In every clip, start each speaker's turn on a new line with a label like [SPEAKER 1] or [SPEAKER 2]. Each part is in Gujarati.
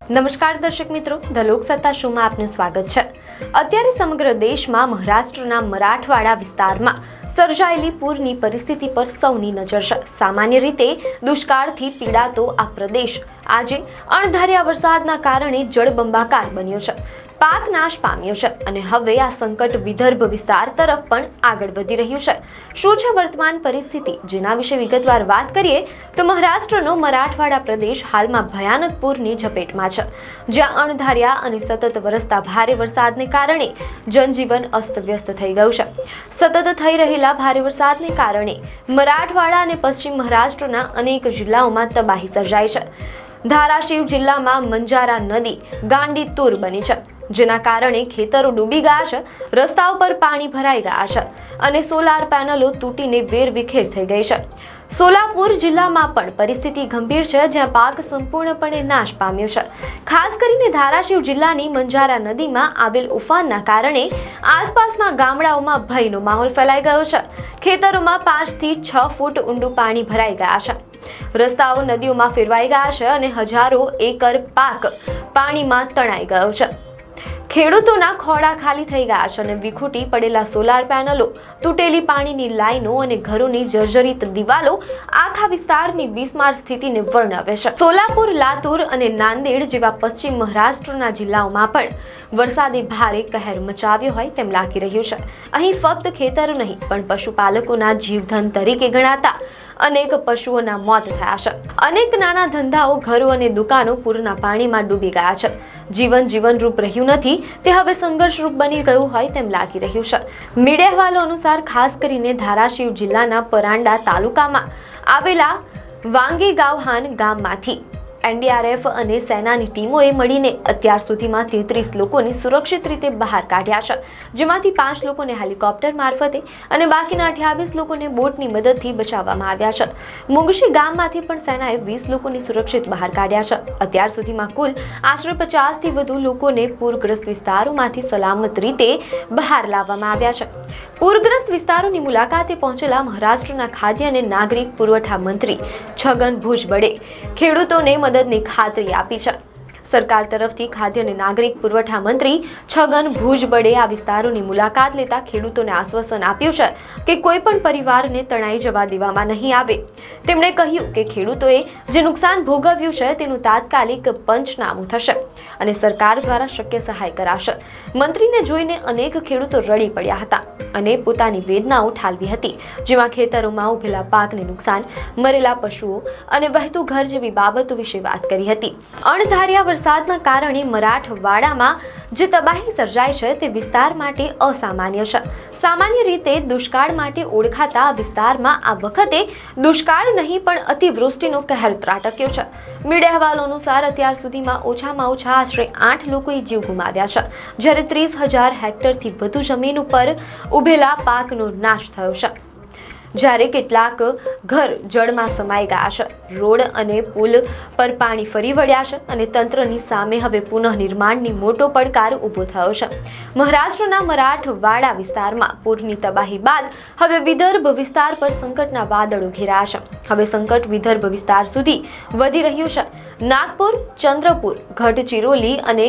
[SPEAKER 1] નમસ્કાર દર્શક મિત્રો, ધ લોકસત્તા શોમાં આપનું સ્વાગત છે। અત્યારે સમગ્ર દેશમાં મહારાષ્ટ્રના મરાઠવાડા વિસ્તારમાં સર્જાયેલી પૂરની પરિસ્થિતિ પર સૌની નજર છે। સામાન્ય રીતે દુષ્કાળથી પીડાતો આ પ્રદેશ આજે અણધાર્યા વરસાદના કારણે જળબંબાકાર બન્યો છે, પાક નાશ પામ્યો છે અને હવે આ સંકટ વિદર્ભ વિસ્તાર તરફ પણ આગળ વધી રહ્યું છે। શું છે વર્તમાન પરિસ્થિતિ, જેના વિશે વિગતવાર વાત કરીએ તો મહારાષ્ટ્રનો મરાઠવાડા પ્રદેશ હાલમાં ભયાનક પૂરની ઝપેટમાં છે, જ્યાં અણધાર્યા અને સતત વરસતા ભારે વરસાદને કારણે જનજીવન અસ્તવ્યસ્ત થઈ ગયું છે। સતત થઈ રહેલા ભારે વરસાદને કારણે મરાઠવાડા અને પશ્ચિમ મહારાષ્ટ્રના અનેક જિલ્લાઓમાં તબાહી સર્જાઈ છે। ધારાશિવ જિલ્લામાં મંજારા નદી ગાંડીતુર બની છે, જેના કારણે ખેતરો ડૂબી ગયા છે, રસ્તાઓ પર પાણી ભરાઈ ગયા છે અને સોલાર પેનલો તૂટીને વેરવિખેર થઈ ગઈ છે। સોલાપુર જિલ્લામાં પણ પરિસ્થિતિ ગંભીર છે, જ્યાં પાક સંપૂર્ણપણે નાશ પામ્યો છે। ખાસ કરીને ધારાશિવ જિલ્લાની મંજારા નદીમાં આવેલ ઉફાનના કારણે આસપાસના ગામડાઓમાં ભયનો માહોલ ફેલાઈ ગયો છે। ખેતરોમાં 5 થી 6 ફૂટ ઊંડું પાણી ભરાઈ ગયા છે, રસ્તાઓ નદીઓમાં ફેરવાઈ ગયા છે અને હજારો એકર પાક પાણીમાં તણાઈ ગયો છે। ખેડૂતોના ખોળા ખાલી થઈ ગયા છે અને વિખૂટી પડેલા સોલાર પેનલો, તૂટેલી પાણીની લાઈનો અને ઘરોની જર્જરિત દિવાલો આખા વિસ્તારની બિસ્માર સ્થિતિને વર્ણવે છે। સોલાપુર, લાતુર અને નાંદેડ જેવા પશ્ચિમ મહારાષ્ટ્રના જિલ્લાઓમાં પણ વરસાદે ભારે કહેર મચાવ્યો હોય તેમ લાગી રહ્યું છે। અહીં ફક્ત ખેતરો નહીં પણ પશુપાલકોના જીવધન તરીકે ગણાતા અનેક પશુઓના મોત થયા છે। અનેક નાના ધંધાઓ, ઘરો અને દુકાનો પૂરના પાણીમાં ડૂબી ગયા છે। જીવનરૂપ રહ્યું નથી, તે હવે સંઘર્ષરૂપ બની ગયું હોય તેમ લાગી રહ્યું છે। મીડિયા અહેવાલો અનુસાર ખાસ કરીને ધારાશિવ જિલ્લાના પરાંડા તાલુકામાં આવેલા વાંગીગાવહાન ગામમાંથી એનડીઆરએફ અને સેનાની ટીમોએ મળીને અત્યાર સુધીમાં 33 લોકોને સુરક્ષિત રીતે બહાર કાઢ્યા છે, જેમાંથી 5 લોકોને હેલિકોપ્ટર મારફતે અને બાકીના 28 લોકોને બોટની મદદથી બચાવવામાં આવ્યા છે। મુંગશી ગામમાંથી પણ સેનાએ 20 લોકોને સુરક્ષિત બહાર કાઢ્યા છે। અત્યાર સુધીમાં કુલ આશરે 50 થી વધુ લોકોને પૂરગ્રસ્ત વિસ્તારોમાંથી સલામત રીતે બહાર લાવવામાં આવ્યા છે। પૂરગ્રસ્ત વિસ્તારોની મુલાકાતે પહોંચેલા મહારાષ્ટ્રના ખાદ્ય અને નાગરિક પુરવઠા મંત્રી છગન ભુજબળે ખેડૂતોને મદદની ખાતરી આપી છે। સરકાર તરફથી ખાદ્ય અને નાગરિક પુરવઠા મંત્રી છગન ભુજબળે આ વિસ્તારોની મુલાકાત લેતા ખેડૂતોને આશ્વાસન આપ્યું છે કે કોઈ પણ પરિવારને તણાઈ જવા દેવામાં નહીં આવે। તેમણે કહ્યું કે ખેડૂતોએ જે નુકસાન ભોગવ્યું છે તેનું તાત્કાલિક પંચનામું થશે અને સરકાર દ્વારા શક્ય સહાય કરાશે। મંત્રીને જોઈને અનેક ખેડૂતો રડી પડ્યા હતા અને પોતાની વેદનાઓ ઠાલવી હતી, જેમાં ખેતરોમાં ઉભેલા પાકને નુકસાન, મરેલા પશુઓ અને વહેતું ઘર જેવી બાબતો વિશે વાત કરી હતી। અણધાર્યા વરસાદના કારણે મરાઠવાડામાં જે તબાહી સર્જાય છે તે વિસ્તાર માટે અસામાન્ય છે। સામાન્ય રીતે દુષ્કાળ માટે ઓળખાતા આ વિસ્તારમાં આ વખતે દુષ્કાળ નહીં પણ અતિવૃષ્ટિનો કહેર ત્રાટક્યો છે। મીડિયા અહેવાલો અનુસાર અત્યાર સુધીમાં ઓછામાં ઓછા આશરે 8 લોકોએ જીવ ગુમાવ્યા છે, જ્યારે 30,000 હેક્ટરથી વધુ જમીન ઉપર ઉભેલા પાકનો નાશ થયો છે, જ્યારે કેટલાક ઘર જળમાં સમાઈ ગયા છે। રોડ અને પુલ પર પાણી ફરી વળ્યા છે અને તંત્રની સામે હવે પુનઃનિર્માણની મોટો પડકાર ઊભો થયો છે। મહારાષ્ટ્રના મરાઠવાડા વિસ્તારમાં પૂરની તબાહી બાદ હવે વિદર્ભ વિસ્તાર પર સંકટના વાદળો ઘેરાયા છે। હવે સંકટ વિદર્ભ વિસ્તાર સુધી વધી રહ્યું છે। નાગપુર, ચંદ્રપુર, ગઢચિરોલી અને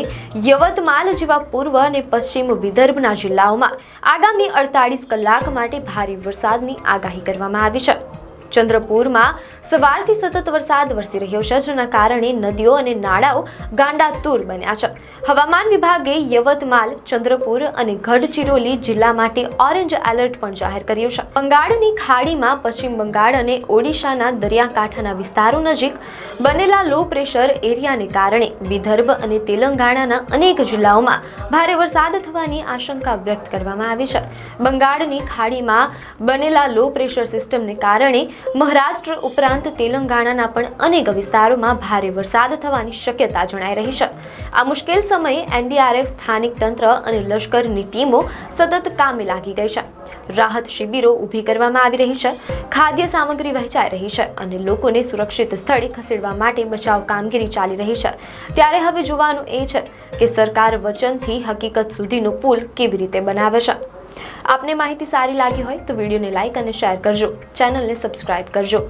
[SPEAKER 1] યવતમાલ જેવા પૂર્વ અને પશ્ચિમ વિદર્ભના જિલ્લાઓમાં આગામી 48 કલાક માટે ભારે વરસાદની આગાહી કરવામાં આવી છે। ચંદ્રપુરમાં સવારથી સતત વરસાદ વરસી રહ્યો છે, જેના કારણે નદીઓ અને નાળાઓ ગાંડાતુર બન્યા છે। હવામાન વિભાગે યવતમાલ, ચંદ્રપુર અને ગઢચિરોલી જિલ્લા માટે ઓરેન્જ એલર્ટ પણ જાહેર કર્યું છે। બંગાળની ખાડીમાં પશ્ચિમ બંગાળ અને ઓડિશાના દરિયાકાંઠાના વિસ્તારો નજીક બનેલા લો પ્રેશર એરિયાને કારણે વિદર્ભ અને તેલંગાણાના અનેક જિલ્લાઓમાં ભારે વરસાદ થવાની આશંકા વ્યક્ત કરવામાં આવી છે। બંગાળની ખાડીમાં બનેલા લો પ્રેશર સિસ્ટમને કારણે મહારાષ્ટ્ર ઉપરાંત તેલંગાણાના પણ અનેક વિસ્તારોમાં ભારે વરસાદ થવાની શક્યતા જણાઈ રહી છે। આ મુશ્કેલ સમયે એનડીઆરએફ, સ્થાનિક તંત્ર અને લશ્કરની ટીમો સતત કામે લાગી ગઈ છે। રાહત શિબિરો ઊભી કરવામાં આવી રહી છે, ખાદ્ય સામગ્રી વહેંચાઈ રહી છે અને લોકોને સુરક્ષિત સ્થળે ખસેડવા માટે બચાવ કામગીરી ચાલી રહી છે। ત્યારે હવે જોવાનું એ છે કે સરકાર વચનથી હકીકત સુધીનો પુલ કેવી રીતે બનાવે છે। આપને માહિતી સારી લાગી હોય તો વિડીયોને લાઈક અને શેર કરજો, ચેનલને સબસ્ક્રાઇબ કરજો।